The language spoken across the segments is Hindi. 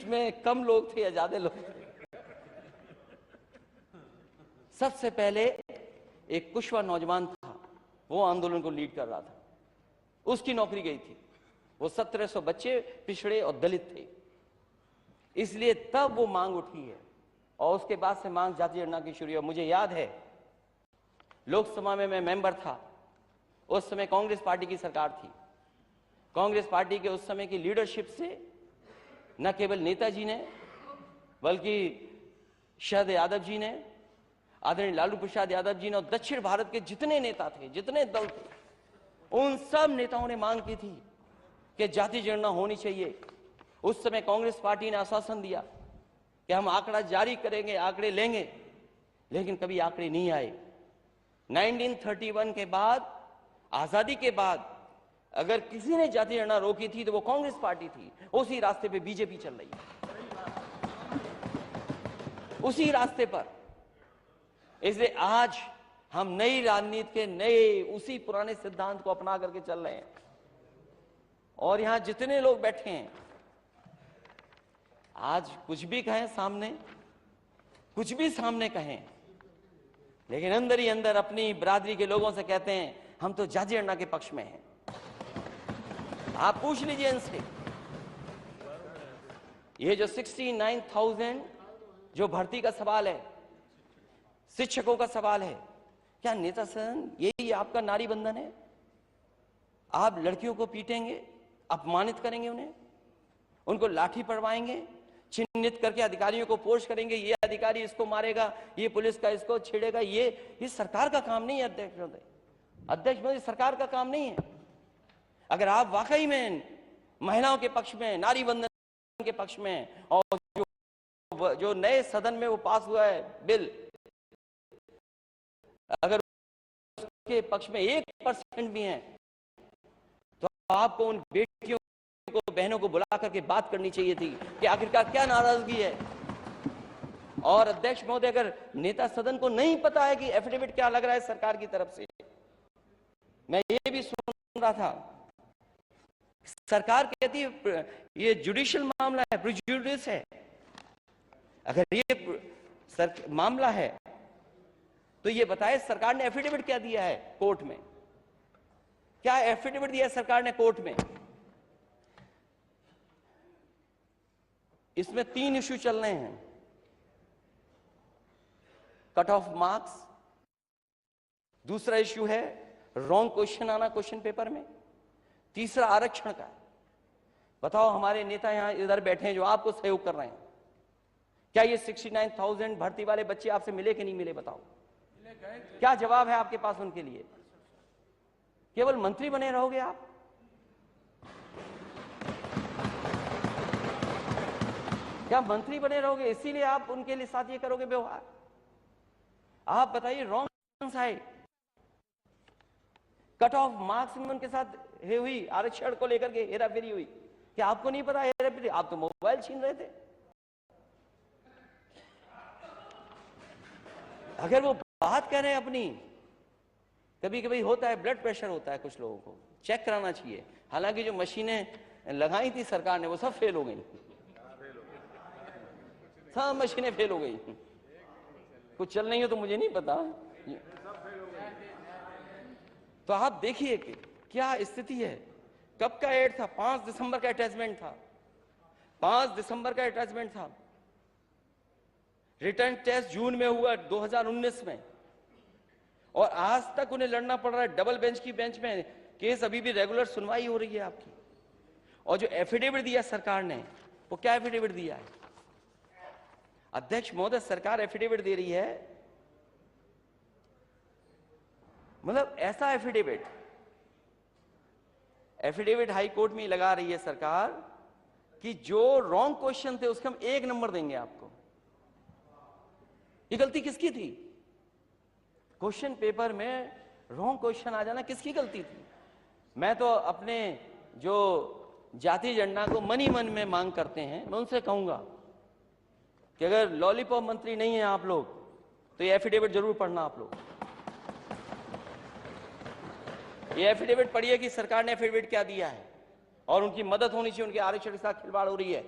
इसमें कम लोग थे या ज्यादा लोग थे? सबसे पहले एक कुशवा नौजवान था, वो आंदोलन को लीड कर रहा था, उसकी नौकरी गई थी। वो 1700 बच्चे पिछड़े और दलित थे, इसलिए तब वो मांग उठी है और उसके बाद से मांग जाति जनगणना की शुरू हुई। मुझे याद है लोकसभा में मैं मेंबर था, उस समय कांग्रेस पार्टी की सरकार थी। कांग्रेस पार्टी के उस समय की लीडरशिप से न केवल नेताजी ने बल्कि शरद यादव जी ने, आदरणीय लालू प्रसाद यादव जी ने और दक्षिण भारत के जितने नेता थे, जितने दल थे, उन सब नेताओं ने मांग की थी कि जाति जनगणना होनी चाहिए। उस समय कांग्रेस पार्टी ने आश्वासन दिया कि हम आंकड़ा जारी करेंगे, आंकड़े लेंगे, लेकिन कभी आंकड़े नहीं आए। 1931 के बाद, आजादी के बाद अगर किसी ने जाति जनगणना रोकी थी तो वो कांग्रेस पार्टी थी। उसी रास्ते पे बीजेपी चल रही है, उसी रास्ते पर। इसलिए आज हम नई राजनीति के नए उसी पुराने सिद्धांत को अपना करके चल रहे हैं। और यहां जितने लोग बैठे हैं, आज कुछ भी कहें सामने, कुछ भी सामने कहें, लेकिन अंदर ही अंदर अपनी बिरादरी के लोगों से कहते हैं हम तो जाति जनगणना के पक्ष में हैं। आप पूछ लीजिए इनसे, ये जो 69,000 जो भर्ती का सवाल है, शिक्षकों का सवाल है, क्या नेता सदन यही आपका नारी बंधन है? आप लड़कियों को पीटेंगे, अपमानित करेंगे, उनको लाठी पड़वाएंगे, चिन्हित करके अधिकारियों को पोस्ट करेंगे, ये अधिकारी इसको मारेगा, ये पुलिस का इसको छेड़ेगा। ये सरकार का काम नहीं है अध्यक्ष महोदय। अध्यक्ष महोदय, सरकार का काम नहीं है। अगर आप वाकई में महिलाओं के पक्ष में, नारी बंधन के पक्ष में, और जो नए सदन में वो पास हुआ है बिल, अगर उसके पक्ष में 1% भी है, तो आपको उन बेटियों को, बहनों को बुला करके बात करनी चाहिए थी कि आखिरकार क्या नाराजगी है। और अध्यक्ष महोदय, अगर नेता सदन को नहीं पता है कि एफिडेविट क्या लग रहा है सरकार की तरफ से, मैं ये भी सुन रहा था, सरकार कहती है ये जुडिशियल मामला है, प्रिजुडिस है। अगर ये मामला है तो ये बताए सरकार ने एफिडेविट क्या दिया है कोर्ट में? क्या एफिडेविट दिया है सरकार ने कोर्ट में? इसमें 3 इश्यू चल रहे हैं। कट ऑफ मार्क्स, दूसरा इश्यू है रॉन्ग क्वेश्चन आना क्वेश्चन पेपर में, तीसरा आरक्षण का। बताओ, हमारे नेता यहां इधर बैठे हैं जो आपको सहयोग कर रहे हैं, क्या ये 69,000 भर्ती वाले बच्चे आपसे मिले कि नहीं मिले? बताओ, क्या जवाब है आपके पास उनके लिए? केवल मंत्री बने रहोगे आप? क्या मंत्री बने रहोगे इसीलिए आप उनके लिए साथ ये करोगे व्यवहार? आप बताइए, wrong side cut off marks में उनके साथ हुई, आरक्षण को लेकर के हेराफेरी हुई। क्या आपको नहीं पता हेराफेरी? आप तो मोबाइल छीन रहे थे। अगर वो बात कह रहे हैं अपनी, कभी कभी होता है ब्लड प्रेशर होता है कुछ लोगों को, चेक कराना चाहिए। हालांकि जो मशीनें लगाई थी सरकार ने वो सब फेल हो गई, सब मशीनें फेल हो गई। कुछ चल नहीं हो तो मुझे नहीं पता। तो आप देखिए कि क्या स्थिति है। कब का एड था? 5 दिसंबर का अटैचमेंट था, 5 दिसंबर का अटैचमेंट था। रिटर्न टेस्ट जून में हुआ 2019 में, और आज तक उन्हें लड़ना पड़ रहा है डबल बेंच की बेंच में। केस अभी भी रेगुलर सुनवाई हो रही है आपकी। और जो एफिडेविट दिया सरकार ने, वो क्या एफिडेविट दिया है? अध्यक्ष महोदय, सरकार एफिडेविट दे रही है, मतलब ऐसा एफिडेविट हाई कोर्ट में लगा रही है सरकार कि जो रॉन्ग क्वेश्चन थे उसके हम 1 नंबर देंगे आपको। ये गलती किसकी थी? क्वेश्चन पेपर में रॉन्ग क्वेश्चन आ जाना किसकी गलती थी? मैं तो अपने जो जाति जनगणना को मन ही मन में मांग करते हैं, मैं उनसे कहूंगा कि अगर लॉलीपॉप मंत्री नहीं है आप लोग, तो ये एफिडेविट जरूर पढ़ना आप लोग। ये एफिडेविट पढ़िए कि सरकार ने एफिडेविट क्या दिया है, और उनकी मदद होनी चाहिए। उनके आरक्षण के साथ खिलवाड़ हो रही है।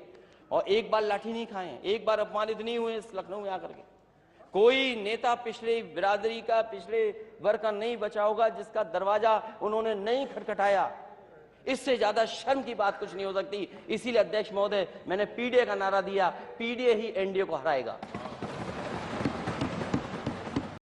और एक बार लाठी नहीं खाए, एक बार अपमानित नहीं हुए इस लखनऊ में आकर के। कोई नेता पिछले बिरादरी का, पिछले वर्ग का नहीं बचा होगा जिसका दरवाजा उन्होंने नहीं खटखटाया। इससे ज्यादा शर्म की बात कुछ नहीं हो सकती। इसीलिए अध्यक्ष महोदय, मैंने पीडीए का नारा दिया, पीडीए ही एनडीए को हराएगा।